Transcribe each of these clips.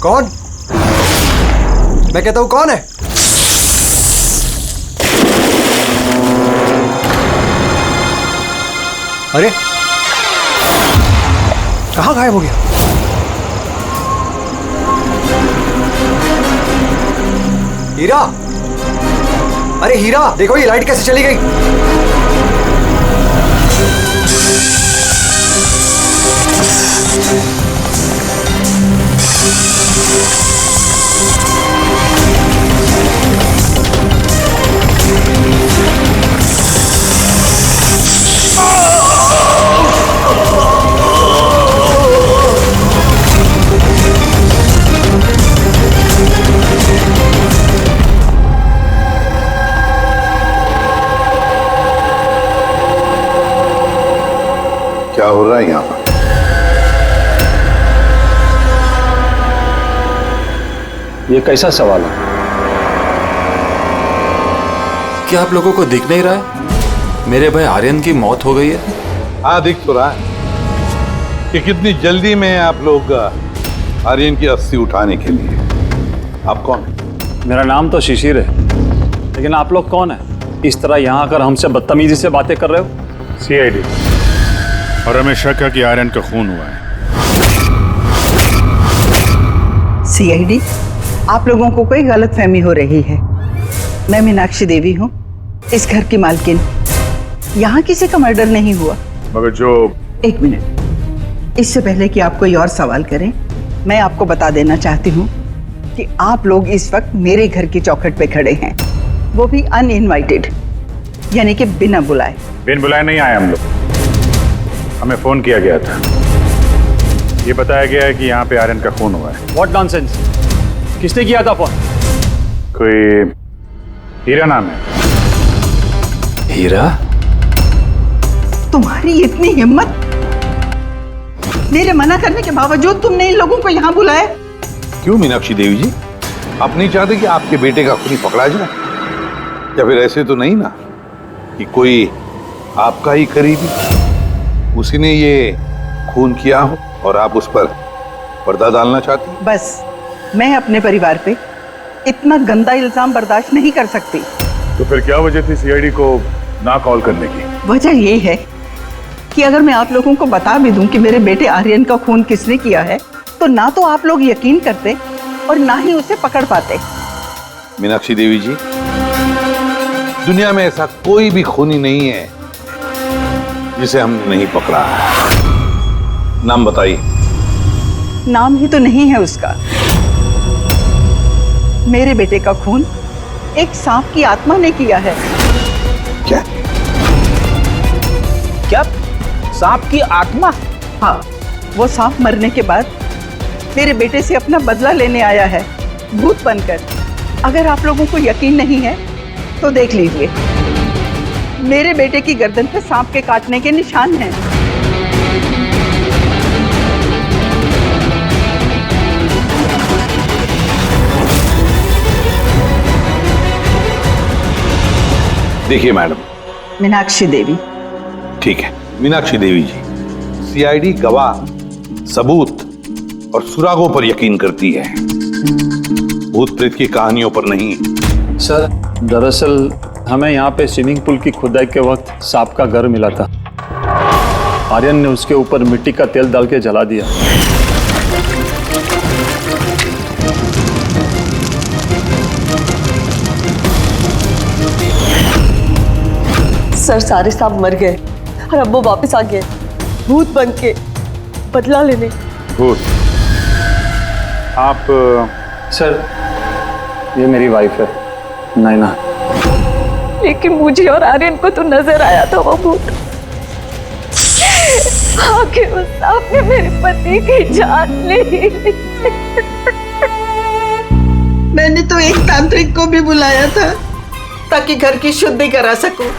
कौन? मैं कहता हूं कौन है? अरे कहां गायब हो गया? हीरा, अरे हीरा देखो ये लाइट कैसे चली गई? क्या हो रहा है यहाँ पर? ये कैसा सवाल है? क्या आप लोगों को दिख नहीं रहा है? मेरे भाई आर्यन की मौत हो गई है। हाँ, दिख तो रहा है कि कितनी जल्दी में आप लोग आर्यन की अस्थि उठाने के लिए। आप कौन है? मेरा नाम तो शिशिर है, लेकिन आप लोग कौन है? इस तरह यहाँ आकर हमसे बदतमीजी से बातें कर रहे हो? सीआईडी, और हमें शक है कि आर्यन का खून हुआ है। सीआईडी, आप लोगों को कोई गलतफहमी हो रही है। मैं मीनाक्षी देवी हूँ, इस घर की मालकिन। यहाँ किसी का मर्डर नहीं हुआ। मगर जो... एक मिनट, इससे पहले कि आप कोई और सवाल करें, मैं आपको बता देना चाहती हूँ कि आप लोग इस वक्त मेरे घर की चौखट पे खड़े हैं, वो भी अनइनवाइटेड, यानी कि बिना बुलाए। बिन बुलाए नहीं आए हम लोग, हमें फोन किया गया था। ये बताया गया है कि यहाँ पे आर्यन का खून हुआ है। What nonsense? किसने किया था फोन? कोई हीरा नाम है। हीरा? तुम्हारी इतनी हिम्मत! मेरे मना करने के बावजूद तुमने इन लोगों को यहाँ बुलाया? क्यों मीनाक्षी देवी जी, आप नहीं चाहते कि आपके बेटे का खूनी पकड़ा जाए? या फिर ऐसे तो नहीं ना कि कोई आपका ही करीबी उसी ने ये खून किया हो और आप उस पर पर्दा डालना चाहती? बस, मैं अपने परिवार पे इतना गंदा इल्जाम बर्दाश्त नहीं कर सकती। तो फिर क्या वजह थी सीआईडी को ना कॉल करने की? वजह ये है कि अगर मैं आप लोगों को बता भी दूं कि मेरे बेटे आर्यन का खून किसने किया है, तो ना तो आप लोग यकीन करते और ना ही उसे पकड़ पाते। मीनाक्षी देवी जी, दुनिया में ऐसा कोई भी खूनी नहीं है जिसे हमने नहीं पकड़ा है। नाम बताइए। नाम ही तो नहीं है उसका। मेरे बेटे का खून एक सांप की आत्मा ने किया है। क्या? क्या? सांप की आत्मा? हाँ, वो सांप मरने के बाद मेरे बेटे से अपना बदला लेने आया है, भूत बनकर। अगर आप लोगों को यकीन नहीं है तो देख लीजिए, मेरे बेटे की गर्दन पे सांप के काटने के निशान हैं। देखिए मैडम। मीनाक्षी देवी। ठीक है मीनाक्षी देवी जी, सीआईडी गवाह, सबूत और सुरागों पर यकीन करती है, भूत प्रेत की कहानियों पर नहीं। सर, दरअसल हमें यहाँ पे स्विमिंग पूल की खुदाई के वक्त सांप का घर मिला था। आर्यन ने उसके ऊपर मिट्टी का तेल डाल के जला दिया। सर, सारे सांप मर गए और अब वो वापस आ गए, भूत बन के बदला लेने। भूत? आप... सर, ये मेरी वाइफ है, नैना। लेकिन मुझे और आर्यन को तो नजर आया था वो भूत। आखिर उस सांप ने मेरे पति की जान ली। मैंने तो एक तांत्रिक को भी बुलाया था ताकि घर की शुद्धि करा सकूं,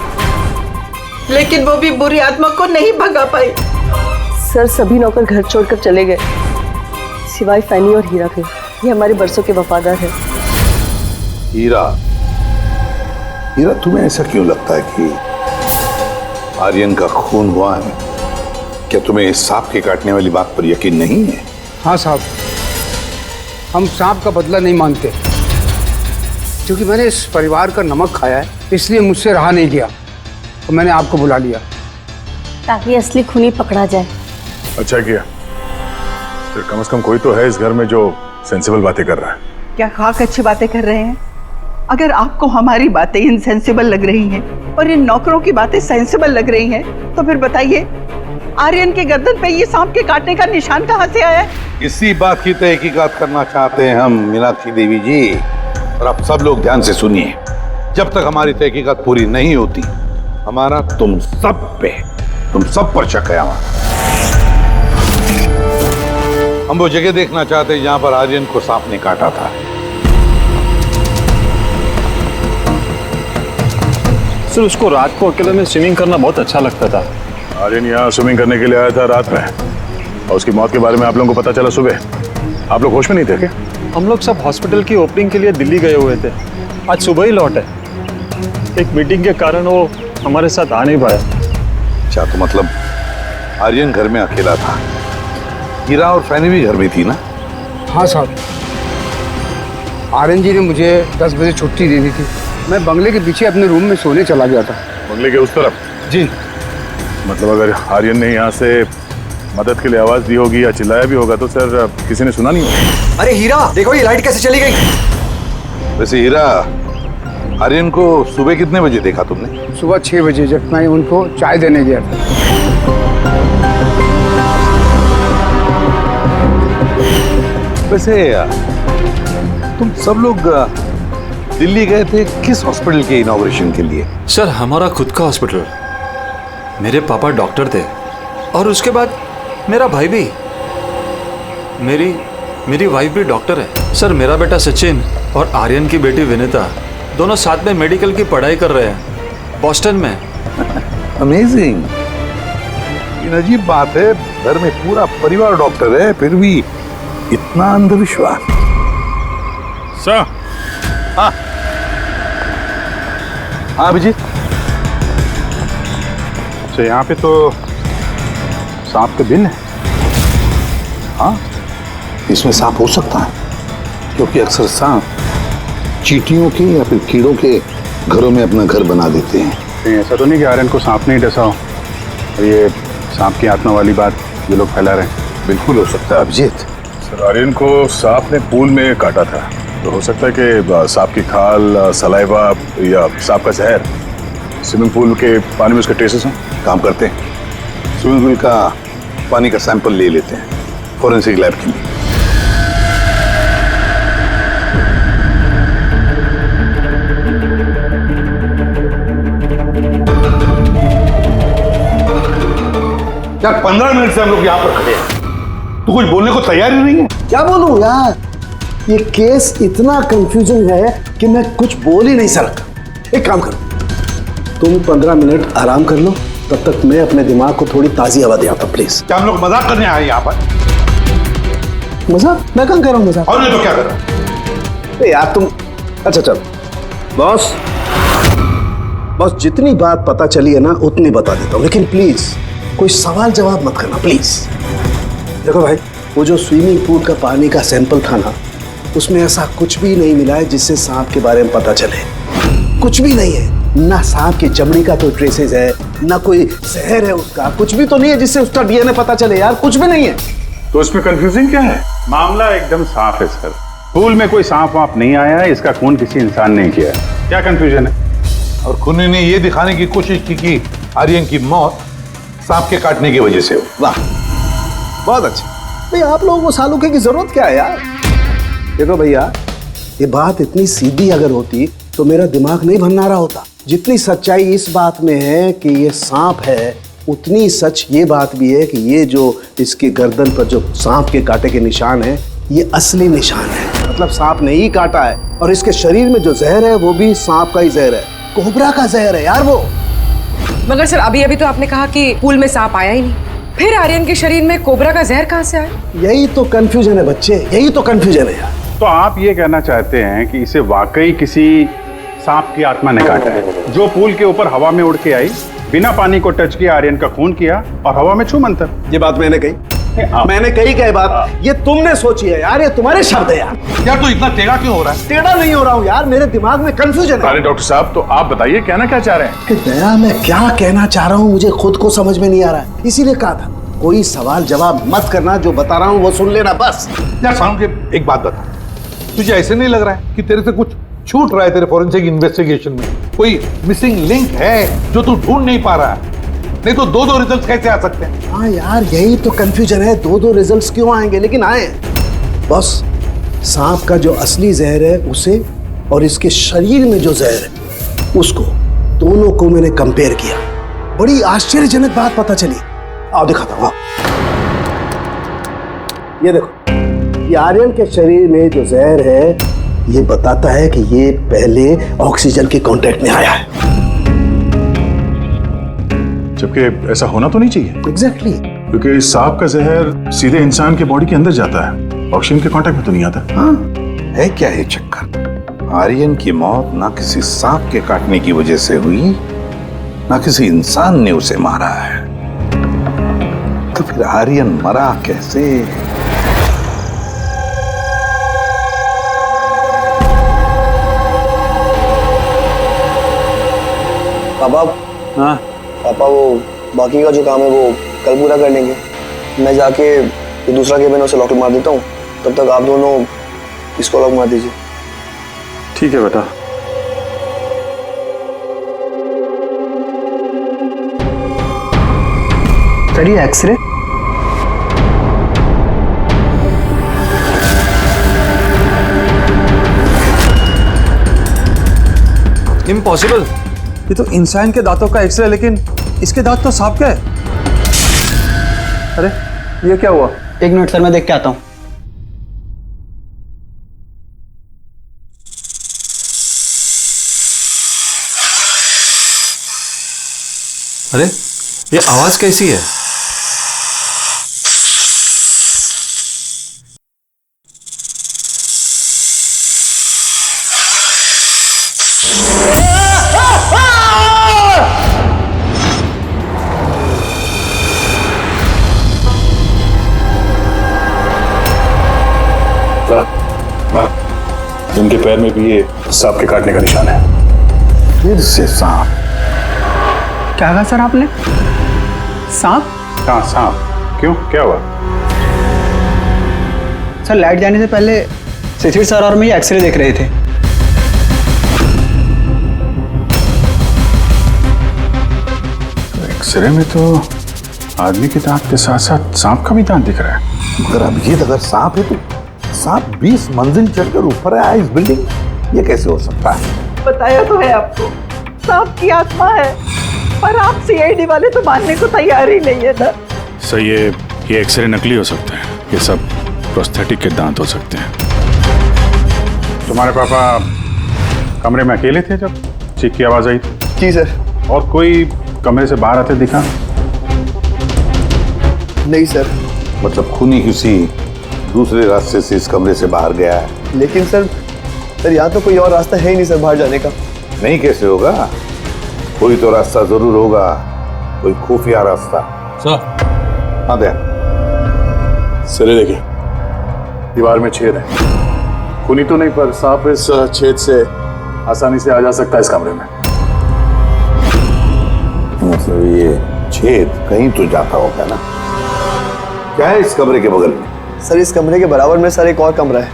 लेकिन वो भी बुरी आत्मा को नहीं भगा पाई। सर, सभी नौकर घर छोड़कर चले गए सिवाय फैनी और हीरा के। ये हमारे बरसों के वफादार है। हीरा, हीरा तुम्हें ऐसा क्यों लगता है कि आर्यन का खून हुआ है? क्या तुम्हें इस सांप के काटने वाली बात पर यकीन नहीं है? हाँ साहब, हम सांप का बदला नहीं मांगते, क्योंकि मैंने इस परिवार का नमक खाया है, इसलिए मुझसे रहा नहीं गया तो मैंने आपको बुला लिया ताकि असली खूनी पकड़ा जाए। अच्छा किया, फिर कम से कम कोई तो है इस घर में जो सेंसिबल बातें कर रहा है। क्या खाक अच्छी बातें कर रहे हैं? अगर आपको हमारी बातें इनसेंसिबल लग रही हैं और इन नौकरों की बातें सेंसिबल लग रही हैं, तो फिर बताइए आर्यन के गर्दन पे ये सांप के काटने का निशान कहाँ से आया? इसी बात की तहकीकात करना चाहते हैं हम मीनाक्षी देवी जी। और आप सब लोग ध्यान से सुनिए, जब तक हमारी तहकीकात पूरी नहीं होती, हमारा तुम सब पर शक है हमारा। हम वो जगह देखना चाहते हैं जहां पर आर्यन को सांप ने काटा था। सर, उसको रात को अकेले में स्विमिंग करना बहुत अच्छा लगता था। आर्यन यहाँ स्विमिंग करने के लिए आया था रात में, और उसकी मौत के बारे में आप लोगों को पता चला सुबह। आप लोग होश में नहीं थे क्या? हम लोग सब हॉस्पिटल की ओपनिंग के लिए दिल्ली गए हुए थे, आज सुबह ही लौटे। एक मीटिंग के कारण वो हमारे साथ आ नहीं पाया। अच्छा, तो मतलब आर्यन घर में अकेला था, हीरा और फैनी भी घर में थी ना? हाँ साहब, आर्यन जी ने मुझे 10 बजे छुट्टी दे दी थी। मैं बंगले के पीछे अपने रूम में सोने चला गया था। बंगले के उस तरफ? जी। मतलब अगर आर्यन ने यहाँ से मदद के लिए आवाज दी होगी या चिल्लाया भी होगा तो सर किसी ने सुना नहीं होगा। अरे हीरा, देखो ये लाइट कैसे चली गई। वैसे हीरा, आर्यन को सुबह कितने बजे देखा तुमने? सुबह 6 बजे, जब मैं उनको चाय देने गया था। वैसे तुम सब लोग दिल्ली गए थे किस हॉस्पिटल के इनॉग्रेशन के लिए? सर, हमारा खुद का हॉस्पिटल। मेरे पापा डॉक्टर थे और उसके बाद मेरा भाई भी। मेरी वाइफ भी डॉक्टर है। सर, मेरा बेटा सचिन और आर्यन की बेटी विनीता दोनों साथ में मेडिकल की पढ़ाई कर रहे हैं बॉस्टन में। अमेजिंग। ये अजीब बात है, घर में पूरा परिवार डॉक्टर है, फिर भी इतना अंधविश्वास। सर। हाँ हाँ अभिजीत। अच्छा, यहाँ पे तो सांप के दिन है। हाँ, इसमें सांप हो सकता है, क्योंकि अक्सर सांप चींटियों के या फिर कीड़ों के घरों में अपना घर बना देते हैं। कहीं ऐसा तो नहीं कि आर्यन को सांप नहीं डसा हो और ये सांप की आत्मा वाली बात ये लोग फैला रहे हैं? बिल्कुल हो सकता है अभिजीत। सर, आर्यन को सांप ने पूल में काटा था, तो हो सकता है कि सांप की खाल, सलाइवा या सांप का जहर स्विमिंग पूल के पानी में उसके ट्रेसेस हों। काम करते हैं, स्विमिंग पूल का पानी का सैंपल ले लेते हैं फॉरेंसिक लैब के लिए। यार 15 मिनट से हम लोग यहाँ पर खड़े हैं, तो कुछ बोलने को तैयार ही नहीं है। क्या बोलूं यार, ये केस इतना कंफ्यूजिंग है कि मैं कुछ बोल ही नहीं सकता। एक काम करो, तुम 15 मिनट आराम कर लो, तब तक मैं अपने दिमाग को थोड़ी ताजी हवा दे आता हूं, प्लीज। क्या हम लोग मजाक करने आए यहाँ पर? मजाक? मैं कहाँ कर रहा हूँ मजाक? और नहीं तो क्या कर रहा है? यार तुम, अच्छा चलो बॉस, जितनी बात पता चली है ना उतनी बता देता हूँ, लेकिन प्लीज कोई सवाल जवाब मत करना प्लीज। देखो भाई, वो जो स्विमिंग पूल का पानी का सैंपल था ना, उसमें ऐसा कुछ भी नहीं मिला है जिससे सांप के बारे में पता चले। कुछ भी नहीं है, ना सांप की चमड़ी का कोई ट्रेसेस है, ना कोई जहर है उसका, कुछ भी तो नहीं है जिससे उसका डीएनए पता चले यार, कुछ भी नहीं है। तो इसमें कंफ्यूजिंग क्या है? मामला एकदम साफ है सर, पूल में कोई सांप वाप नहीं आया है, इसका खून किसी इंसान ने किया है। क्या कंफ्यूजन है? और खूनी ने ये दिखाने की कोशिश की कि आर्यन की मौत सांप के काटने की वजह से हो। वाह, बहुत अच्छा। भाई आप लोगों को सालूके की जरूरत क्या है यार? देखो भैया, ये बात इतनी सीधी अगर होती तो मेरा दिमाग नहीं भन्नारा होता। जितनी सच्चाई इस बात में है कि ये सांप है, उतनी सच ये बात भी है कि ये जो इसके गर्दन पर जो सांप के कांटे के निशान है, ये असली निशान है। मतलब सांप ने ही काटा है, और इसके शरीर में जो जहर है वो भी सांप का ही जहर है, कोबरा का जहर है यार वो। मगर सर, अभी तो आपने कहा कि पूल में सांप आया ही नहीं, फिर आर्यन के शरीर में कोबरा का जहर कहाँ से आया? यही तो कंफ्यूजन है बच्चे, यही तो कंफ्यूजन है यार। तो आप ये कहना चाहते हैं कि इसे वाकई किसी सांप की आत्मा ने काटा है, जो पूल के ऊपर हवा में उड़ के आई, बिना पानी को टच किया, आर्यन का खून किया और हवा में छू मंतर। ये बात मैंने कही? मैंने कही क्या बात, ये तुमने सोची है यार, ये तुम्हारे शब्द है यार। यार तू इतना टेढ़ा क्यों हो रहा है? टेढ़ा नहीं हो रहा हूँ यार, मेरे दिमाग में कंफ्यूजन है। अरे डॉक्टर साहब, तो आप बताइए कहना क्या चाह रहे हैं? कि दया मैं क्या कहना चाह रहा हूँ मुझे खुद को समझ में नहीं आ रहा है, इसीलिए कहा था कोई सवाल जवाब मत करना, जो बता रहा हूँ वो सुन लेना बस। यार साउंड के एक बात बता, तुझे ऐसे नहीं लग रहा है कि तेरे से कुछ छूट रहा है तेरे फॉरेंसिक इन्वेस्टिगेशन में? कोई मिसिंग लिंक है जो तू ढूंढ नहीं पा रहा है? नहीं तो दो रिजल्ट कैसे आ सकते हैं? हाँ यार यही तो कंफ्यूजन है, दो रिजल्ट्स क्यों आएंगे, लेकिन आए। बस सांप का जो असली जहर है उसे और इसके शरीर में जो जहर है उसको, दोनों को मैंने कंपेयर किया। बड़ी आश्चर्यजनक बात पता चली। आओ दिखाता हूँ। ये देखो, ये आर्यन के शरीर में जो जहर है ये बताता है कि ये पहले ऑक्सीजन के कांटेक्ट में आया है। जबकि ऐसा होना तो नहीं चाहिए। एग्जैक्टली क्योंकि सांप का जहर सीधे इंसान के बॉडी के अंदर जाता है, ऑक्सीजन के कांटेक्ट में तो नहीं आता। हाँ है क्या ये चक्कर? आर्यन की मौत ना किसी सांप के काटने की वजह से हुई, ना किसी इंसान ने उसे मारा है। तो फिर आर्यन मरा कैसे? पापा, हाँ पापा वो बाकी का जो काम है वो कल पूरा कर लेंगे। मैं जाके ये दूसरा केबिन उसे लॉक मार देता हूँ, तब तक आप दोनों इसको लॉक मार दीजिए। ठीक है बेटा। सर ये एक्सरे? इम्पॉसिबल, ये तो इंसान के दांतों का एक्सरे, लेकिन इसके दांत तो सांप के हैं। अरे ये क्या हुआ? एक मिनट सर, मैं देख के आता हूँ। अरे ये आवाज कैसी है? इनके पैर में भी ये सांप के काटने का निशान है। फिर से सांप? क्या कहा सर आपने? सांप? हाँ सांप। क्यों, क्या हुआ? सर लाइट जाने से पहले शिशिर सर और मैं ये एक्सरे देख रहे थे। एक्सरे में तो आदमी के दांत के साथ साथ सांप का भी दांत दिख रहा है। मगर अभिजीत, अगर सांप है तो सांप 20 मंजिल चढ़कर ऊपर आया इस बिल्डिंग, ये कैसे हो सकता है? बताया तो है आपको, सांप की आत्मा है, पर आप सीआईडी वाले तो मानने को तैयार ही नहीं है ना। सर ये एक्सरे नकली हो सकते हैं, ये सब प्रोस्थेटिक के दांत हो सकते हैं। तुम्हारे पापा कमरे में अकेले थे जब चीख की आवाज आई थी? जी सर। और कोई कमरे से बाहर आते दिखा? नहीं सर। मतलब खूनी किसी दूसरे रास्ते से इस कमरे से बाहर गया है? लेकिन सर यहाँ तो कोई और रास्ता है ही नहीं सर बाहर जाने का। नहीं कैसे होगा? कोई तो रास्ता जरूर होगा, कोई खुफिया रास्ता। सर। हाँ दया। सर ये देखिए, दीवार में छेद है। खूनी तो नहीं, पर सांप इस छेद से आसानी से आ जा सकता है इस कमरे में। मतलब ये छेद कहीं तो जाता होगा ना? क्या है इस कमरे के बगल में? सर इस कमरे के बराबर में सर एक और कमरा है।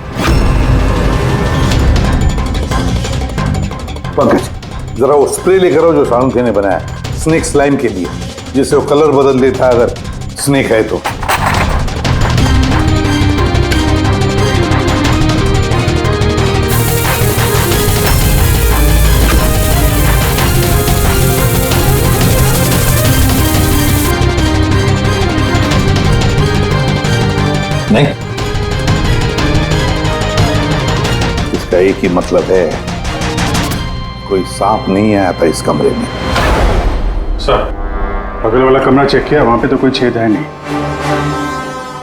पंकज, जरा वो स्प्रे लेकर आओ जो साउंड ने बनाया स्नेक स्लाइम के लिए, जिससे वो कलर बदल देता है अगर स्नेक है तो। नहीं, इसका एक ही मतलब है, कोई सांप नहीं आया था इस कमरे में। सर बगल वाला कमरा चेक किया, वहां पे तो कोई छेद है नहीं।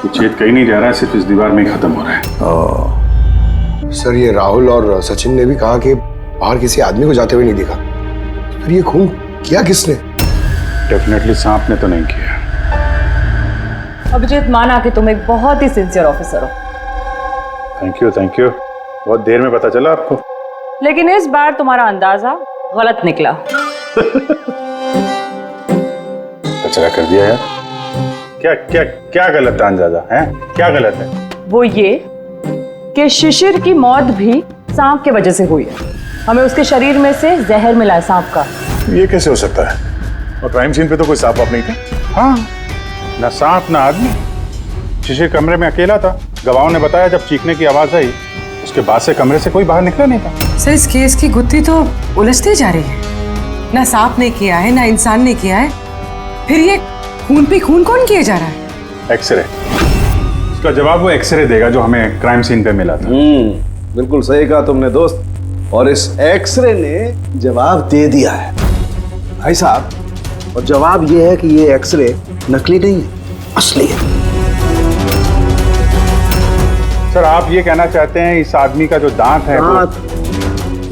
ये छेद कहीं नहीं जा रहा है, सिर्फ इस दीवार में ही खत्म हो रहा है। सर ये राहुल और सचिन ने भी कहा कि बाहर किसी आदमी को जाते हुए नहीं दिखा, फिर ये खून किया किसने? डेफिनेटली सांप ने तो नहीं किया। अभिजीत, माना कि तुम एक बहुत ही सिंसियर ऑफिसर हो, थैंक यू। बहुत देर में पता चला आपको। लेकिन इस बार तुम्हारा अंदाजा गलत निकला। कचरा कर दिया यार। क्या क्या क्या गलत अंदाजा है? क्या गलत है? वो ये कि शिशिर की मौत भी सांप के वजह से हुई है। हमें उसके शरीर में से जहर मिला है सांप का। ये कैसे हो सकता है? और क्राइम सीन पे तो कोई सांप नहीं था। हाँ, ना सांप ना आदमी। शिशिर कमरे में अकेला था। गवाहों ने बताया जब चीखने की आवाज आई उसके बाद से कमरे से कोई बाहर निकला नहीं था। सर, इस केस की गुत्थी तो उलझती जा रही है। ना सांप ने किया है, ना इंसान ने किया है, फिर ये खून पे खून कौन किया जा रहा है? एक्सरे। इसका जवाब वो एक्सरे देगा जो हमें क्राइम सीन पे मिला था। बिल्कुल सही कहा तुमने दोस्त। और इस एक्सरे ने जवाब दे दिया है भाई साहब। और जवाब ये है कि ये एक्सरे नकली नहीं है, असली है। सर, आप ये कहना चाहते हैं इस आदमी का जो दांत है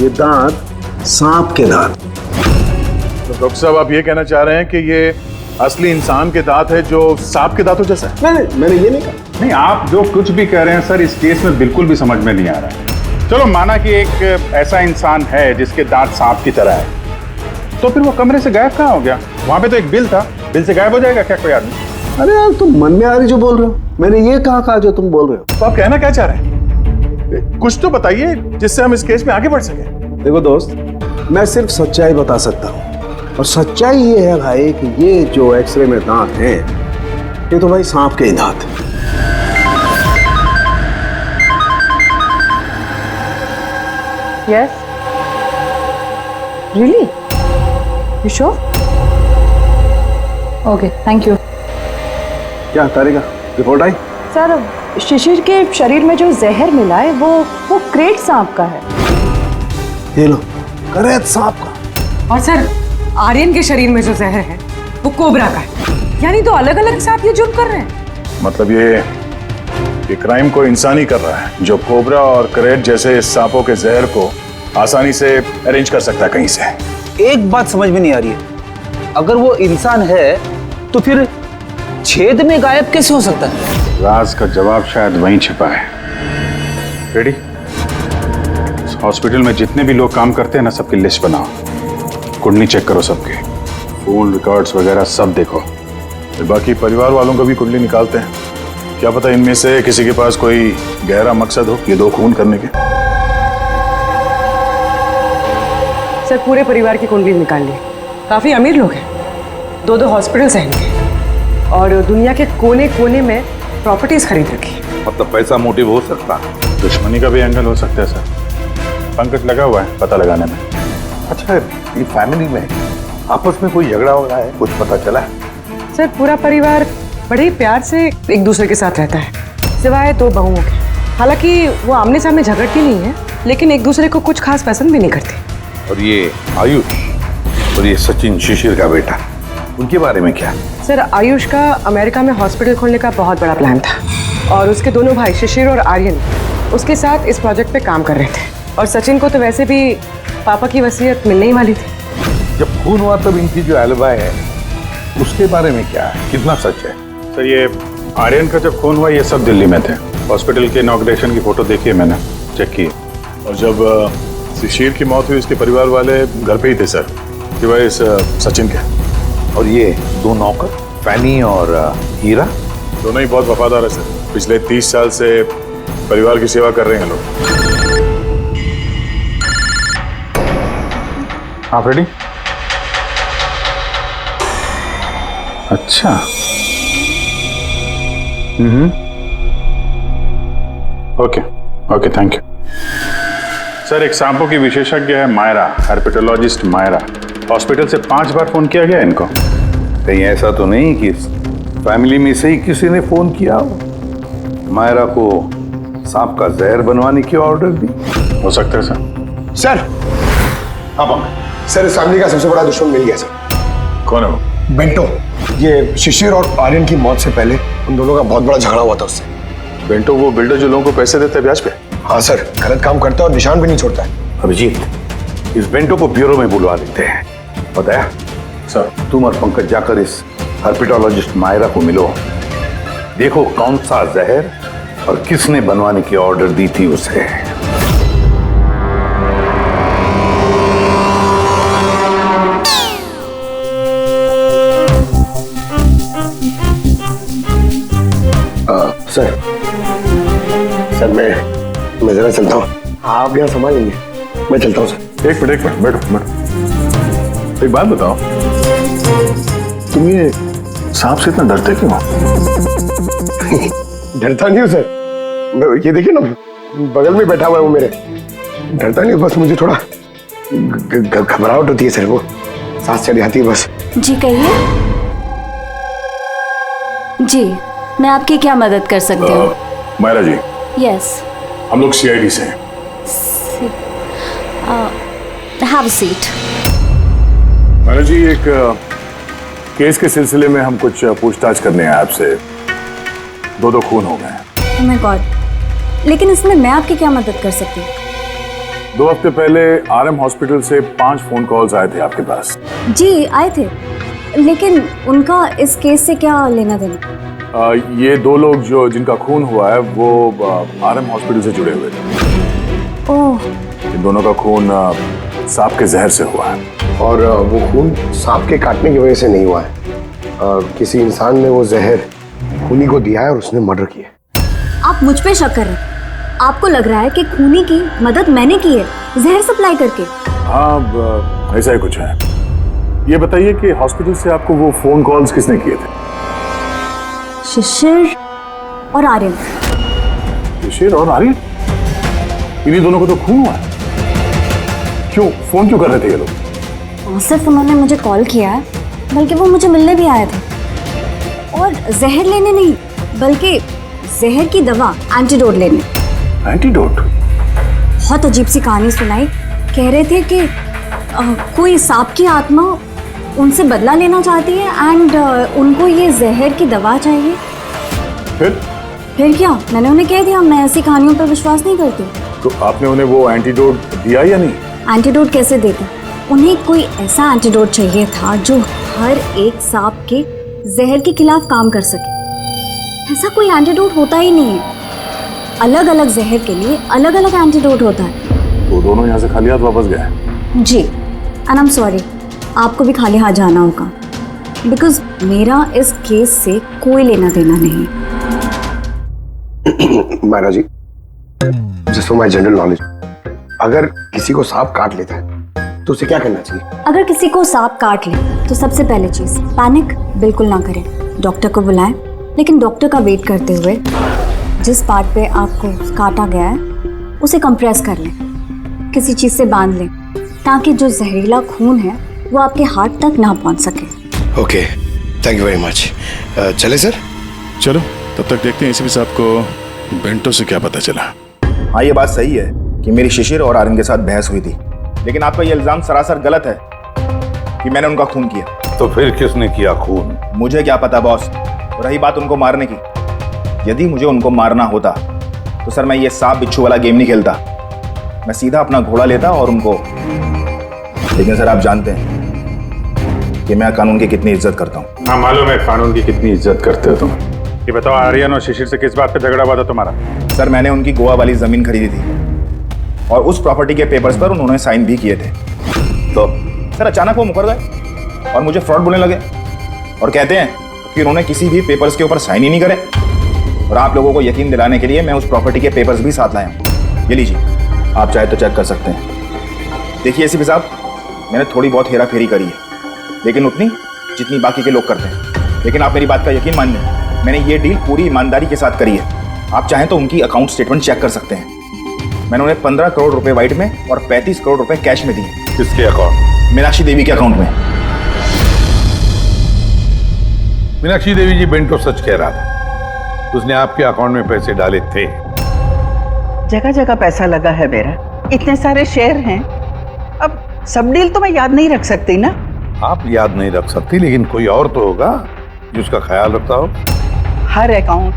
ये दांत सांप के दांत। तो डॉक्टर साहब, आप ये कहना चाह रहे हैं कि ये असली इंसान के दांत है जो सांप के दांतों जैसा है? नहीं, मैंने ये नहीं कहा। नहीं, आप जो कुछ भी कह रहे हैं सर, इस केस में बिल्कुल भी समझ में नहीं आ रहा है। चलो, माना कि एक ऐसा इंसान है जिसके दांत सांप की तरह है, तो फिर वो कमरे से गायब कहाँ हो गया? वहां पे तो एक बिल था, बिल से गायब हो जाएगा क्या कोई आदमी? अरे यार, तुम मन में आ रही जो बोल रहे हो। मैंने ये कहा जो तुम बोल रहे हो। तो आप कहना क्या चाह रहे हैं? कुछ तो बताइए जिससे हम इस केस में आगे बढ़ सके। देखो दोस्त, मैं सिर्फ सच्चाई बता सकता हूँ। और सच्चाई ये है भाई कि ये जो एक्सरे में दांत हैं, ये तो भाई सांप के ही दांत हैं। Yes. Really? You sure? Okay, thank you. क्या तारिका, रिपोर्ट आई? सर, शिशिर के शरीर में जो जहर मिला है वो क्रेट सांप का है। ये लो, क्रेट सांप का। और सर, आर्यन के शरीर में जो जहर है वो कोबरा का है। यानी तो अलग अलग सांप ये जुर्म कर रहे हैं। मतलब ये क्राइम को इंसान ही कर रहा है जो कोबरा और क्रेट जैसे सांपों के जहर को आसानी से अरेंज कर सकता है कहीं से। एक बात समझ में नहीं आ रही है, अगर वो इंसान है तो फिर छेद में गायब कैसे हो सकता है? राज का जवाब शायद वहीं छिपा है। रेडी? हॉस्पिटल में जितने भी लोग काम करते हैं ना, सबकी लिस्ट बनाओ, कुंडली चेक करो, सबके फोन रिकॉर्ड्स वगैरह सब देखो। फिर बाकी परिवार वालों का भी कुंडली निकालते हैं। क्या पता इनमें से किसी के पास कोई गहरा मकसद हो ये दो खून करने के। सर, पूरे परिवार की कुंडली निकाल ली। काफी अमीर लोग हैं, 2 हॉस्पिटल्स हैं इनके, और दुनिया के कोने कोने में प्रॉपर्टीज खरीद रखी। मतलब पैसा मोटिव हो सकता है? दुश्मनी का भी एंगल हो सकता है सर। पंकज लगा हुआ है पता लगाने में। अच्छा, ये फैमिली में आपस में कोई झगड़ा हो रहा है, कुछ पता चला है? सर, पूरा परिवार बड़े प्यार से एक दूसरे के साथ रहता है, सिवाय 2 बहुओं के। हालांकि वो आमने सामने झगड़ती नहीं है, लेकिन एक दूसरे को कुछ खास पसंद भी नहीं करती। और ये आयुष और ये सचिन, शिशिर का बेटा, उनके बारे में क्या? सर, आयुष का अमेरिका में हॉस्पिटल खोलने का बहुत बड़ा प्लान था, और उसके दोनों भाई शिशिर और आर्यन उसके साथ इस प्रोजेक्ट पे काम कर रहे थे। और सचिन को तो वैसे भी पापा की वसीयत मिलने ही वाली थी। जब खून हुआ तब इनकी जो एलिबाई है उसके बारे में क्या है, कितना सच है? सर, ये आर्यन का जब खून हुआ ये सब दिल्ली में थे। हॉस्पिटल के इनॉग्रेशन की फोटो देखी है मैंने, चेक की। और जब शिशिर की मौत हुई उसके परिवार वाले घर पे ही थे सर, सिवाय इस सचिन के। और ये 2 नौकर, फैनी और हीरा, दोनों ही बहुत वफादार है सर। पिछले 30 साल से परिवार की सेवा कर रहे हैं लोग। आप रेडी? अच्छा। Okay, thank you sir. एक सांपों की विशेषज्ञ है मायरा, हर्पेटोलॉजिस्ट मायरा। हॉस्पिटल से 5 बार फोन किया गया इनको। कहीं ऐसा तो नहीं कि फैमिली में से ही किसी ने फोन किया हो, मायरा को सांप का जहर बनवाने की ऑर्डर दी? हो सकता है सर। सर, सर, इस फैमिली का सबसे बड़ा दुश्मन मिल गया सर। कौन है वो? बेंटो। ये शिशिर और आर्यन की मौत से पहले उन दोनों का बहुत बड़ा झगड़ा हुआ था उससे। बेंटो वो बिल्डर जो लोगों को पैसे देते हैं ब्याज पे? हाँ सर, गलत काम करता है और निशान भी नहीं छोड़ता है। अभिजीत, इस बेंटो को ब्यूरो में बुलवा लेते हैं। बताया सर? तुम और पंकज जाकर इस हर्पेटोलॉजिस्ट मायरा को मिलो, देखो कौन सा जहर और किसने बनवाने की ऑर्डर दी थी उसे। सर मैं जरा चलता हूँ, आप यहाँ संभाल लेंगे, मैं चलता हूँ सर। एक मिनट बैठो। एक बात बताओ, तुम ये सांप से इतना डरते क्यों? डरता नहीं हूँ सर, ये देखिए ना बगल में बैठा हुआ है वो मेरे। डरता नहीं, बस मुझे थोड़ा घबराहट होती है सर, वो सांस चढ़ जाती है बस। जी कहिए। जी मैं आपकी क्या मदद कर सकती हूँ? मायरा जी, यस। हम लोग सीआईडी से हैं। Have a seat. Myra ji, एक केस के सिलसिले में हम कुछ पूछताछ करने हैं आपसे। दो खून हो गए। ओह माय गॉड, लेकिन इसमें मैं आपकी क्या मदद कर सकती हूँ? 2 हफ्ते पहले आरएम हॉस्पिटल से 5 फोन कॉल्स आए थे आपके पास। जी आए थे, लेकिन उनका इस केस से क्या लेना देना? ये 2 लोग जो जिनका खून हुआ है वो आरएम हॉस्पिटल से जुड़े हुए थे। ओह। इन दोनों का खून सांप के जहर से हुआ है। और वो खून सांप के काटने की वजह से नहीं हुआ है, किसी इंसान ने वो जहर खूनी को दिया है और उसने मर्डर किया। आप मुझ पे शक कर रहे हैं? आपको लग रहा है कि खूनी की मदद मैंने की है जहर सप्लाई करके? हाँ, ऐसा ही कुछ है। ये बताइए कि हॉस्पिटल से आपको वो फोन कॉल्स किसने किए थे? शिशिर और आर्यन। शिशिर और आर्यन? इन्हीं दोनों को तो खून हुआ है। क्यों फोन क्यों कर रहे थे ये लोग? सिर्फ उन्होंने मुझे कॉल किया है, बल्कि वो मुझे मिलने भी आए थे। और जहर लेने नहीं, बल्कि जहर की दवा एंटीडोट लेने। एंटीडोट? बहुत अजीब सी कहानी सुनाई। कह रहे थे कि कोई सांप की आत्मा उनसे बदला लेना चाहती है एंड उनको ये जहर की दवा चाहिए। फिर क्या? मैंने उन्हें कह दिया मैं ऐसी कहानियों पर विश्वास नहीं करती। तो आपने उन्हें वो एंटीडोट दिया या नहीं? एंटीडोट कैसे देते? उन्हें कोई ऐसा एंटीडोट चाहिए था जो हर एक सांप के जहर के खिलाफ काम कर सके। ऐसा कोई एंटीडोट होता ही नहीं है। अलग अलग जहर के लिए अलग अलग एंटीडोट होता है। तो दोनों यहाँ से खाली हाथ वापस गए? जी, एंड आई एम सॉरी, आपको भी खाली हाथ जाना होगा, बिकॉज मेरा इस केस से कोई लेना देना नहीं। Myra ji, just for my general knowledge, अगर किसी को सांप काट लेता है तो उसे क्या करना चाहिए? अगर किसी को सांप काट ले तो सबसे पहले चीज पैनिक बिल्कुल ना करें। डॉक्टर को बुलाएं, लेकिन डॉक्टर का वेट करते हुए जिस पार्ट पे आपको काटा गया है उसे कंप्रेस कर लें, किसी चीज से बांध लें, ताकि जो जहरीला खून है वो आपके हार्ट तक ना पहुंच सके। Okay, thank you very much. चले सर? चलो, तब तक देखते हैं एसीपी साहब को बेंटो से क्या पता चला। हाँ, ये बात सही है कि मेरी शिशिर और आर्यन के साथ बहस हुई थी, लेकिन आपका ये इल्जाम सरासर गलत है कि मैंने उनका खून किया। तो फिर किसने किया खून? मुझे क्या पता बॉस। रही बात उनको मारने की, यदि मुझे उनको मारना होता तो सर मैं ये सांप बिच्छू वाला गेम नहीं खेलता, मैं सीधा अपना घोड़ा लेता और उनको। लेकिन सर आप जानते हैं कि मैं कानून की कितनी इज्जत करता हूँ। हाँ मालूम है कानून की कितनी इज्जत करते हो तुम। ये बताओ, आर्यन और शिशिर से किस बात पे झगड़ा हुआ था तुम्हारा? सर मैंने उनकी गोवा वाली जमीन खरीदी थी और उस प्रॉपर्टी के पेपर्स पर उन्होंने साइन भी किए थे। तो सर अचानक वो मुकर गए और मुझे फ्रॉड बोलने लगे और कहते हैं कि उन्होंने किसी भी पेपर्स के ऊपर साइन ही नहीं करे। और आप लोगों को यकीन दिलाने के लिए मैं उस प्रॉपर्टी के पेपर्स भी साथ लाया हूँ। ये लीजिए, आप चाहे तो चेक कर सकते हैं। देखिए एसीपी साहब, मैंने थोड़ी बहुत हेरा फेरी करी है, लेकिन उतनी जितनी बाकी के लोग करते हैं। लेकिन आप मेरी बात का यकीन मानिए, मैंने ये डील पूरी ईमानदारी के साथ करी है। आप चाहें तो उनकी अकाउंट स्टेटमेंट चेक कर सकते हैं। मैंने उन्हें 15 करोड़ रुपए व्हाइट में और 35 करोड़ रुपए कैश में दिए। किसके अकाउंट? मीनाक्षी देवी के अकाउंट में। मीनाक्षी देवी जी बेंटो सच कह रहा था, उसने आपके अकाउंट में पैसे डाले थे। जगह जगह पैसा लगा है मेरा, इतने सारे शेयर हैं। अब सब डील तो मैं याद नहीं रख सकती ना। आप याद नहीं रख सकती, लेकिन कोई और तो होगा जिसका ख्याल रखता हो। हर अकाउंट,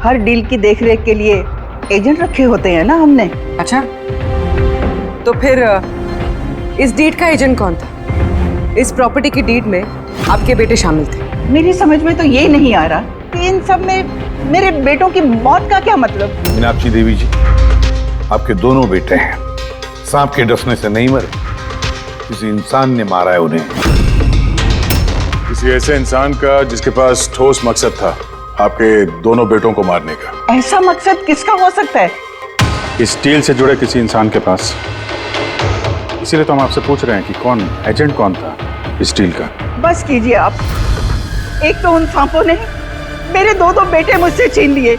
हर डील की देखरेख के लिए एजेंट रखे होते हैं ना हमने। अच्छा, तो फिर इस डीड का एजेंट कौन था? इस प्रॉपर्टी की डीड में आपके बेटे शामिल थे? मेरी समझ में तो ये नहीं आ रहा कि इन सब में मेरे बेटों की मौत का क्या मतलब? मीनाक्षी देवी जी, आपके दोनों बेटे हैं, सांप के डसने से नहीं मरे, किसी इंसान ने मारा है उन्हें। किसी ऐसे इंसान का जिसके पास ठोस मकसद था आपके दोनों बेटों को मारने का। ऐसा मकसद किसका हो सकता है? इस डील से जुड़े किसी इंसान के पास। इसीलिए तो हम आपसे पूछ रहे हैं कि कौन एजेंट कौन था इस डील का। बस कीजिए आप। एक तो उन सांपों ने मेरे दो बेटे मुझसे छीन लिए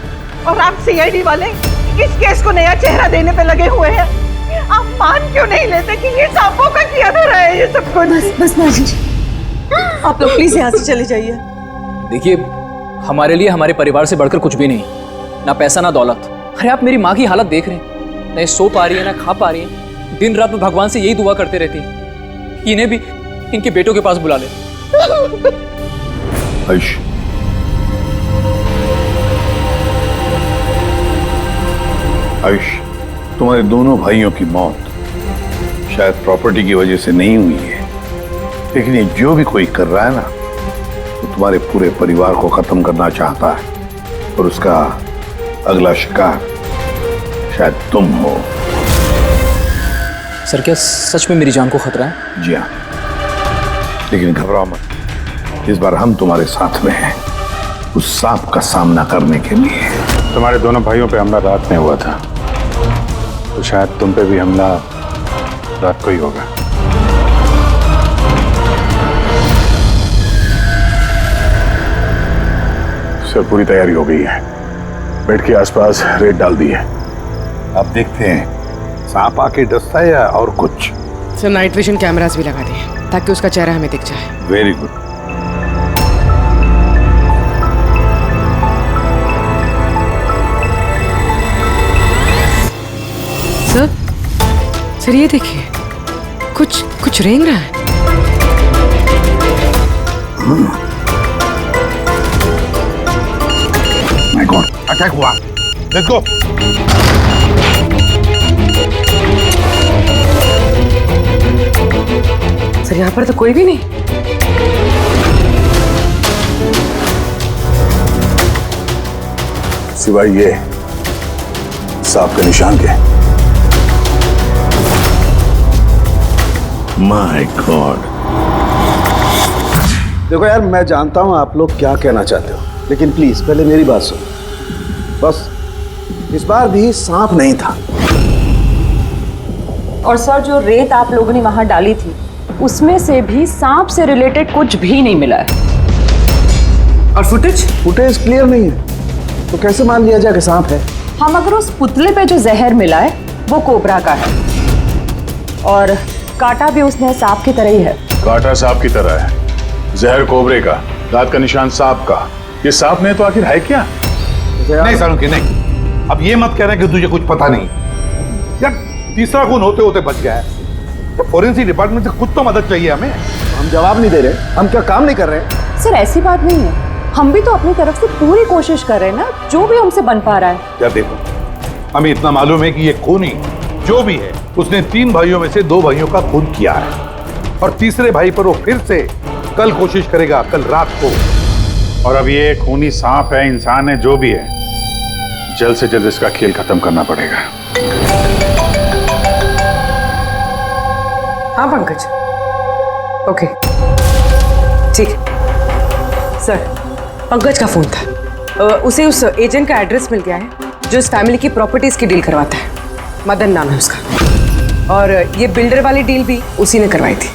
और आप सीआईडी वाले इस केस को नया चेहरा देने पे लगे हुए हैं। आप मान क्यों नहीं लेते कि ये सांपों का किया धरा है ये सब कुछ? बस माजी जी, आप लोग प्लीज यहाँ से चले जाइए। देखिए, हमारे लिए हमारे परिवार से बढ़कर कुछ भी नहीं, ना पैसा ना दौलत। अरे आप मेरी माँ की हालत देख रहे हैं, ना सो पा रही है ना खा पा रही है। दिन रात में भगवान से यही दुआ करते रहती है, इन्हें भी इनके बेटों के पास बुला ले। आयुष, आयुष, तुम्हारे दोनों भाइयों की मौत शायद प्रॉपर्टी की वजह से नहीं हुई है, लेकिन ये जो भी कोई कर रहा है ना, वो तुम्हारे पूरे परिवार को खत्म करना चाहता है और उसका अगला शिकार शायद तुम हो। सर, क्या सच में मेरी जान को खतरा है? जी हाँ, लेकिन घबराओ मत, इस बार हम तुम्हारे साथ में हैं उस सांप का सामना करने के लिए। तुम्हारे दोनों भाइयों पे हमला रात में हुआ था, तो शायद तुम पे भी हमला रात को ही होगा। सर, पूरी तैयारी हो गई है, बेड के आसपास रेत डाल दी है। अब देखते हैं सांप आके डसता है या और कुछ। सर, नाइट विजन कैमरास भी लगा दिए ताकि उसका चेहरा हमें दिख जाए। Very good. सर, ये देखिए, कुछ रेंग रहा है। माय गॉड, अटैक हुआ। Let's go. सर, यहाँ पर तो कोई भी नहीं। सिवाय ये सांप के निशान के। My God. देखो यार, मैं जानता हूं आप लोग क्या कहना चाहते हो, लेकिन प्लीज पहले मेरी बात सुनो। बस इस बार भी सांप नहीं था। और सर, जो रेत आप लोगों ने वहां डाली थी उसमें से भी सांप से रिलेटेड कुछ भी नहीं मिला है। और फुटेज क्लियर नहीं है, तो कैसे मान लिया जाए कि सांप है? हम अगर उस पुतले पे जो जहर मिला है वो कोबरा का है, और कांटा भी उसने सांप की तरह ही है। कांटा सांप की तरह है, जहर कोबरे का, दांत का निशान सांप का। ये सांप ने तो आखिर है क्या? नहीं सालुंकी, नहीं। अब ये मत कहना कि तुझे कुछ पता नहीं। यार, तीसरा खून होते होते बच गया है, तो फॉरेंसिक डिपार्टमेंट से कुछ तो मदद चाहिए हमें। हम जवाब नहीं दे रहे, हम क्या काम नहीं कर रहे? सर, ऐसी बात नहीं है, हम भी तो अपनी तरफ से पूरी कोशिश कर रहे हैं ना, जो भी हमसे बन पा रहा है। यार देखो, हमें इतना मालूम है कि ये खूनी जो भी है उसने 3 भाइयों में से 2 भाइयों का खून किया है, और तीसरे भाई पर वो फिर से कल कोशिश करेगा, कल रात को। और अब ये खूनी सांप है, इंसान है, जो भी है, जल्द से जल्द इसका खेल खत्म करना पड़ेगा। हाँ पंकज, ओके, ठीक। सर, पंकज का फोन था, उसे उस एजेंट का एड्रेस मिल गया है जो इस फैमिली की प्रॉपर्टीज की डील करवाता है। मदन नाम है उसका, और ये बिल्डर वाली डील भी उसी ने करवाई थी।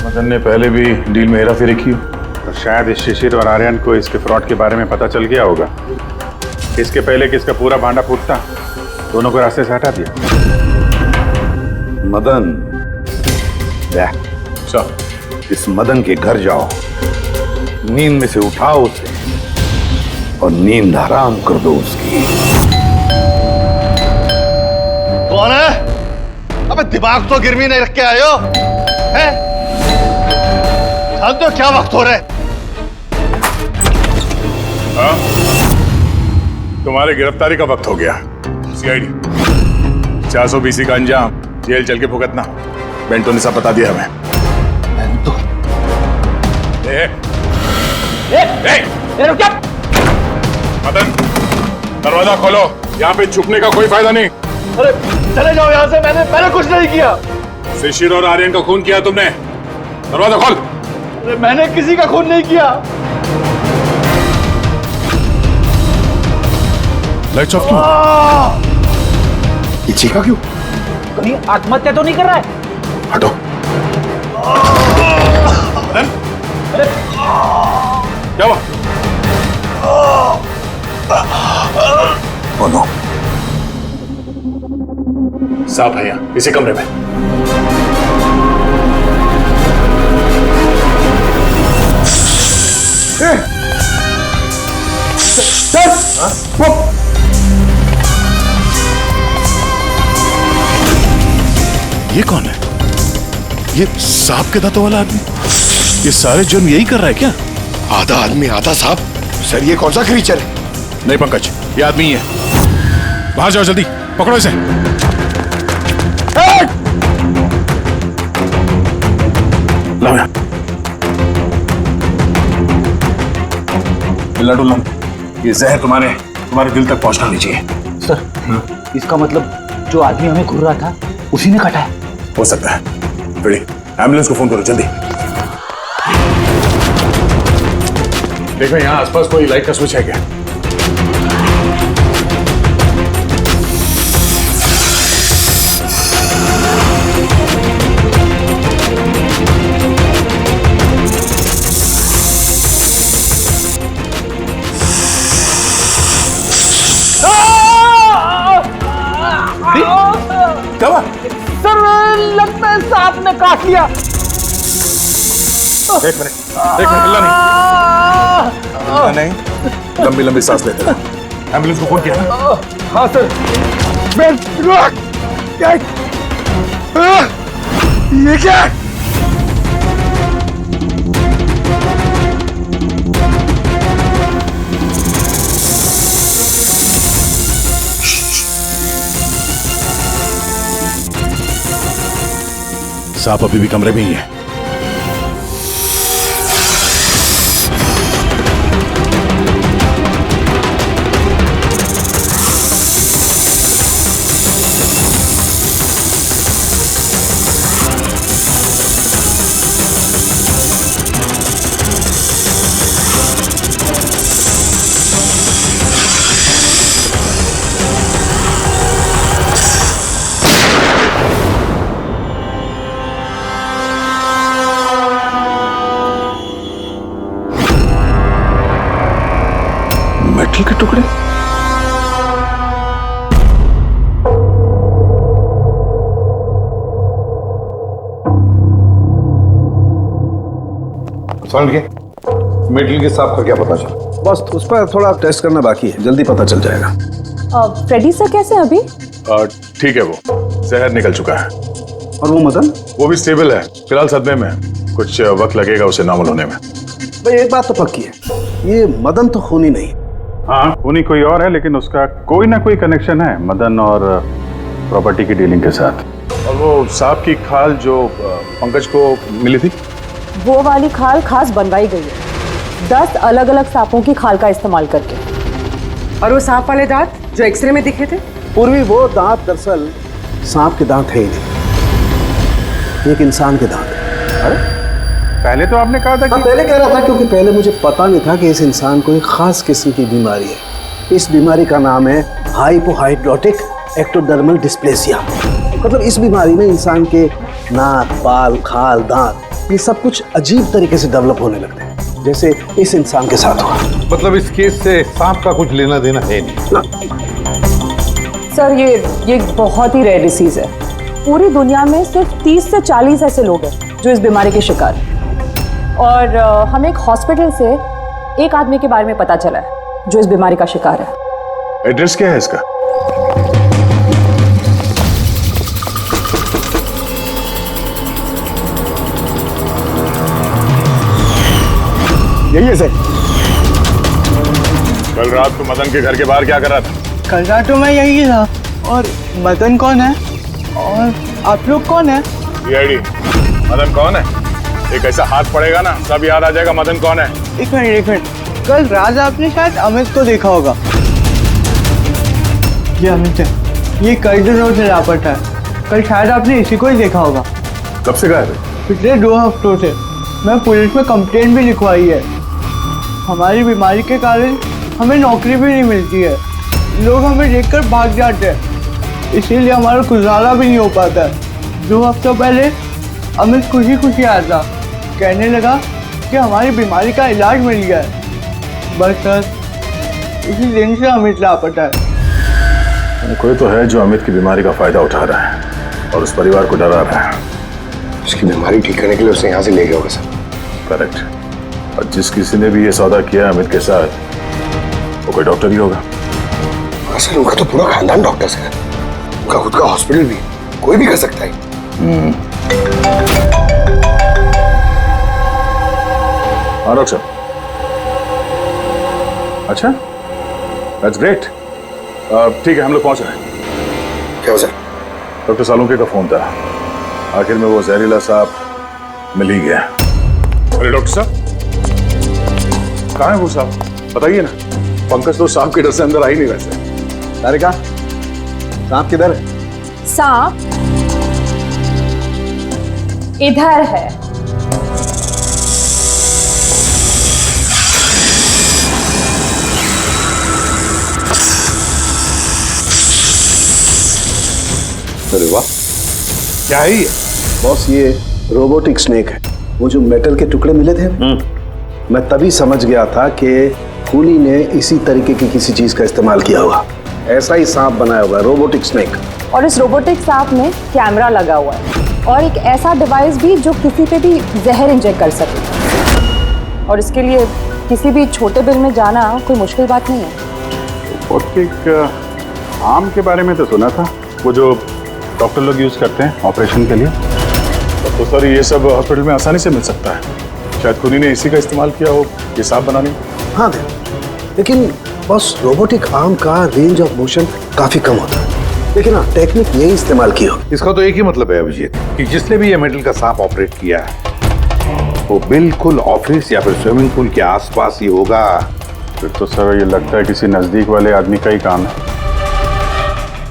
मदन ने पहले भी डील में हेरा फेरी की, और शायद इस शिशिर और आर्यन को इसके फ्रॉड के बारे में पता चल गया होगा। इसके पहले कि इसका पूरा भांडा फूटता, दोनों को रास्ते से हटा दिया। मदन, इस मदन के घर जाओ, नींद में से उठाओ उसे और नींद हराम कर दो उसकी। कौन है? अबे दिमाग तो गिरवी नहीं रख के आए हो, हैं? जानते हो क्या वक्त हो रहा है? हाँ? तुम्हारे गिरफ्तारी का वक्त हो गया। सीआईडी 420 का अंजाम जेल चल के भुगतना। बेंटो ने सब बता दिया हमें। बेंटो? मदन, दरवाजा खोलो, यहाँ पे छुपने का कोई फायदा नहीं। अरे चले जाओ यहाँ से, मैंने कुछ नहीं किया। शिशिर और आर्यन का खून किया तुमने, दरवाजा खोल। अरे मैंने किसी का खून नहीं किया। लाइट्स ऑफ क्यों? ये चीखा क्यों? कहीं आत्महत्या तो नहीं कर रहा है? हटो। क्या हुआ? नो, सांप है यहाँ इसी कमरे में। ये कौन है? ये सांप के दांतों वाला आदमी? ये सारे जुर्म यही कर रहा है क्या? आधा आदमी आधा सांप। सर ये कौन सा क्रीचर है? नहीं पंकज, ये आदमी ही है। बाहर जाओ जल्दी, पकड़ो इसे। लाओ यहाँ। लड्डू, ये जहर तुम्हारे दिल तक पहुंचना नहीं चाहिए। सर, इसका मतलब जो आदमी हमें घूर रहा था उसी ने काटा है। हो सकता है। बड़ी एम्बुलेंस को फोन करो जल्दी। देखो यहाँ आसपास कोई लाइट का स्विच है क्या? क्या हुआ? सर लगता है सांप ने काट लिया। एक मिनट हिलना नहीं, लंबी लंबी सांस लेते रहो। एम्बुलेंस को फोन किया ना? हाँ सर। ये क्या? सांप अभी भी कमरे में ही है। मेटल के टुकड़े? मेटल के सांप का क्या पता चला? बस उस पर थोड़ा टेस्ट करना बाकी है, जल्दी पता चल जाएगा। फ्रेडी सर कैसे हैं अभी? ठीक है, वो जहर निकल चुका है। और वो मदन? वो भी स्टेबल है, फिलहाल सदमे में। कुछ वक्त लगेगा उसे नॉर्मल होने में। भाई एक बात तो पक्की है, ये मदन तो खूनी नहीं। हाँ, खूनी कोई और है, लेकिन उसका कोई ना कोई कनेक्शन है मदन और प्रॉपर्टी की डीलिंग के साथ। और वो सांप की खाल जो पंकज को मिली थी, वो वाली खाल खास बनवाई गई है 10 अलग अलग सांपों की खाल का इस्तेमाल करके। और वो सांप वाले दांत जो एक्सरे में दिखे थे? पूर्वी वो दांत दरअसल सांप के दांत है ही नहीं, एक इंसान के दांत है। अरे पहले तो आपने कहा था कि... पहले कह रहा था क्योंकि पहले मुझे पता नहीं था कि इस इंसान को एक खास किस्म की बीमारी है। इस बीमारी का नाम है हाइपोहाइड्रोटिक एक्टोडर्मल डिस्प्लेसिया। मतलब इस बीमारी में इंसान के नाक, बाल, खाल, दांत ये सब कुछ अजीब तरीके से डेवलप होने लगते हैं, जैसे इस इंसान के साथ हुआ। मतलब इस केस से सांप का कुछ लेना देना है नहीं? सर ये बहुत ही रेयर डिसीज है। पूरी दुनिया में सिर्फ 30 से 40 ऐसे लोग हैं जो इस बीमारी के शिकार हैं। और हमें एक हॉस्पिटल से एक आदमी के बारे में पता चला है जो इस बीमारी का शिकार है। एड्रेस क्या है इसका? यही है सर। कल रात को मदन के घर के बाहर क्या कर रहा था? कल रात तो मैं यही था। और मदन कौन है? और आप लोग कौन है? सीआईडी। मदन कौन है? एक ऐसा हाथ पड़ेगा ना, सब याद आ जाएगा मदन कौन है। एक मिनट कल रात आपने शायद अमित को देखा होगा। ये अमित है, ये कई दिनों से लापता है। कल शायद आपने इसी को ही देखा होगा। कब से गायब है? पिछले 2 हफ्तों से। मैं पुलिस में कंप्लेंट भी लिखवाई है। हमारी बीमारी के कारण हमें नौकरी भी नहीं मिलती है। लोग हमें देखकर भाग जाते हैं, इसीलिए हमारा गुजारा भी नहीं हो पाता है। 2 हफ्तों पहले अमित खुशी आया था, कहने लगा कि हमारी बीमारी का इलाज मिल गया है। बस सर, उसी दिन से अमित लापता है। कोई तो है जो अमित की बीमारी का फायदा उठा रहा है और उस परिवार को डरा रहा है। उसकी बीमारी ठीक करने के लिए उसे यहाँ से ले गया होगा सर। करेक्ट। और जिस किसी ने भी ये सौदा किया अमित के साथ, वो कोई डॉक्टर ही होगा। हाँ सर, उनका तो पूरा खानदान डॉक्टर है। उनका खुद का हॉस्पिटल भी, कोई भी कर सकता है। हाँ डॉक्टर साहब। अच्छा, दैट्स ग्रेट। ठीक है, हम लोग पहुंच रहे हैं। क्या सर? डॉक्टर सालुंके का फोन था। आखिर में वो जहरीला सांप मिल ही गया। अरे डॉक्टर साहब, कहाँ है वो सांप? बताइए ना। पंकज तो सांप के डर से अंदर आ ही नहीं वैसे। तारिका, सांप किधर है? सांप इधर है। अरे वाह, क्या है ये? बॉस, ये रोबोटिक स्नेक है। वो जो मेटल के टुकड़े मिले थे, मैं तभी समझ गया था कि कूली ने इसी तरीके की किसी चीज का इस्तेमाल किया होगा। ऐसा ही सांप बनाया होगा, रोबोटिक स्नेक। और इस रोबोटिक सांप में कैमरा लगा हुआ है और एक ऐसा डिवाइस भी जो किसी पे भी जहर इंजेक्ट कर सके। और इसके लिए किसी भी छोटे बिल में जाना कोई मुश्किल बात नहीं है। रोबोटिक आर्म के बारे में तो सुना था, वो जो डॉक्टर लोग यूज करते हैं ऑपरेशन के लिए। तो सर, ये सब हॉस्पिटल में आसानी से मिल सकता है। शायद कूली ने इसी का इस्तेमाल किया हो ये सांप बनाने। हाँ दे, लेकिन बस रोबोटिक आर्म का रेंज ऑफ मोशन काफी कम होता है। लेकिन हाँ, टेक्निक यही इस्तेमाल की हो। इसका तो एक ही मतलब है अभिजीत कि जिसने भी ये मेटल का सांप ऑपरेट किया है वो बिल्कुल ऑफिस या फिर स्विमिंग पूल के आसपास ही होगा। फिर तो सर ये लगता है किसी नजदीक वाले आदमी का ही काम है।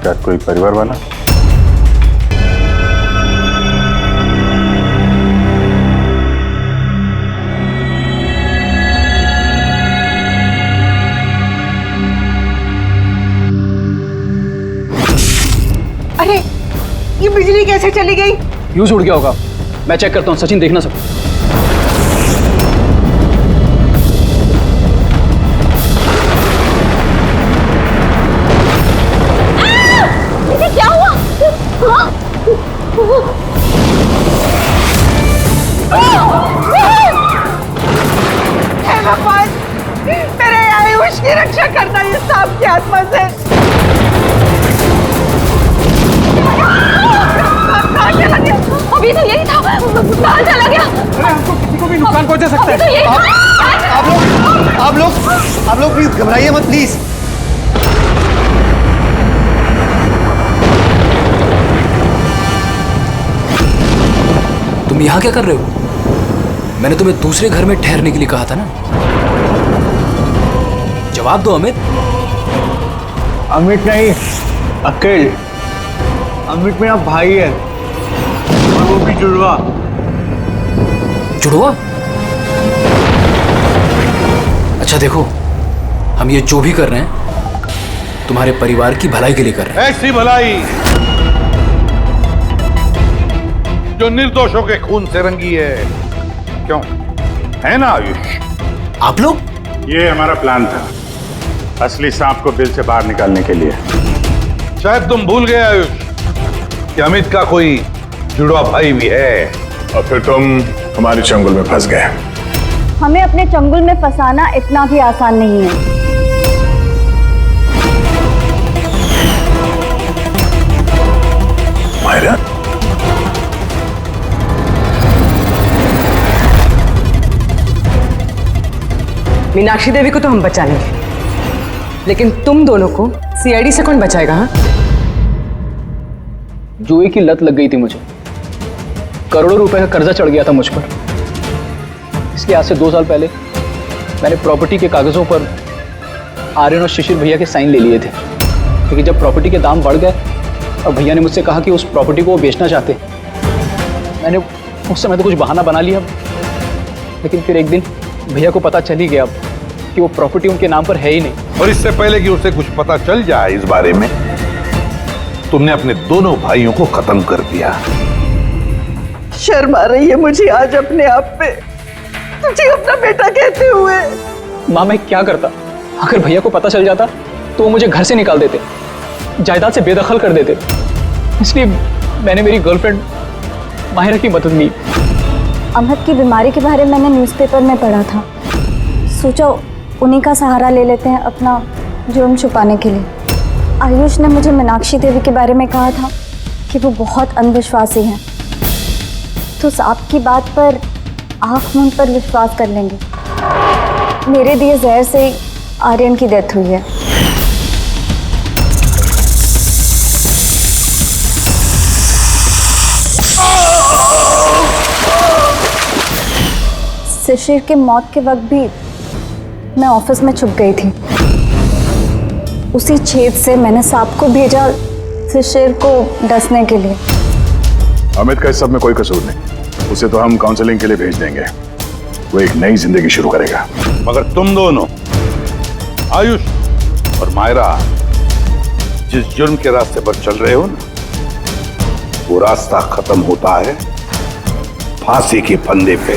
क्या कोई परिवार वाला? अरे, ये बिजली कैसे चली गई? फ्यूज उड़ गया होगा। मैं चेक करता हूँ। सचिन, देखना सब। इसे क्या हुआ? हे भगवान, मेरे आयुष की रक्षा करना इस सांप की आत्मा से। चला गया। अभी तो यही था, कहाँ चला गया? अरे हमको किसी को भी नुकसान पहुंचा सकता अभी तो यही है। था। आप लोग प्लीज घबराइए मत प्लीज। तुम यहाँ क्या कर रहे हो? मैंने तुम्हें दूसरे घर में ठहरने के लिए कहा था ना। जवाब दो अमित। अमित नहीं, अकेल। अमित मेरा भाई है और वो भी जुड़वा। जुड़वा? अच्छा देखो, हम ये जो भी कर रहे हैं तुम्हारे परिवार की भलाई के लिए कर रहे हैं। ऐसी भलाई जो निर्दोषों के खून से रंगी है। क्यों, है ना आयुष? आप लोग? ये हमारा प्लान था, असली सांप को बिल से बाहर निकालने के लिए। शायद तुम भूल गए आयुष कि अमित का कोई जुड़वा भाई भी है। और फिर तुम हमारे चंगुल में फंस गए। हमें अपने चंगुल में फंसाना इतना भी आसान नहीं है। मायरा, मीनाक्षी देवी को तो हम बचा लेंगे, लेकिन तुम दोनों को सीआईडी से कौन बचाएगा? हाँ, जुए की लत लग गई थी मुझे। करोड़ों रुपए का कर्जा चढ़ गया था मुझ पर। इसके आज से 2 साल पहले मैंने प्रॉपर्टी के कागजों पर आर्यन और शिशिर भैया के साइन ले लिए थे, लेकिन जब प्रॉपर्टी के दाम बढ़ गए और भैया ने मुझसे कहा कि उस प्रॉपर्टी को वो बेचना चाहते, मैंने उस समय तो कुछ बहाना बना लिया, लेकिन फिर एक दिन भैया को पता चल ही गया कि वो प्रॉपर्टी उनके नाम पर है ही नहीं। और इससे पहले कि उसे कुछ पता चल जाए इस बारे में, तुमने अपने दोनों भाइयों को खत्म कर दिया। शर्म आ रही है मुझे आज अपने आप पे, तुझे अपना बेटा कहते हुए। माँ मैं क्या करता? अगर भैया को पता चल जाता तो वो मुझे घर से निकाल देते, जायदाद से बेदखल कर देते। इसलिए मैंने मेरी गर्लफ्रेंड माहिरा की मदद ली। अमहद की बीमारी के बारे में मैंने न्यूज़पेपर में पढ़ा था, सोचा उन्हीं का सहारा ले लेते हैं अपना जुर्म छुपाने के लिए। आयुष ने मुझे मीनाक्षी देवी के बारे में कहा था कि वो बहुत अंधविश्वासी हैं, तो सांप की बात पर आँख मूंद पर विश्वास कर लेंगे। मेरे दिए जहर से आर्यन की डेथ हुई है। शिशिर के मौत के वक्त भी मैं ऑफिस में छुप गई थी। उसी छेद से मैंने सांप को भेजा शिशिर को डसने के लिए। अमित का इस सब में कोई कसूर नहीं, उसे तो हम काउंसलिंग के लिए भेज देंगे, वो एक नई जिंदगी शुरू करेगा। मगर तुम दोनों आयुष और मायरा जिस जुर्म के रास्ते पर चल रहे हो ना, वो रास्ता खत्म होता है फांसी के फंदे पे।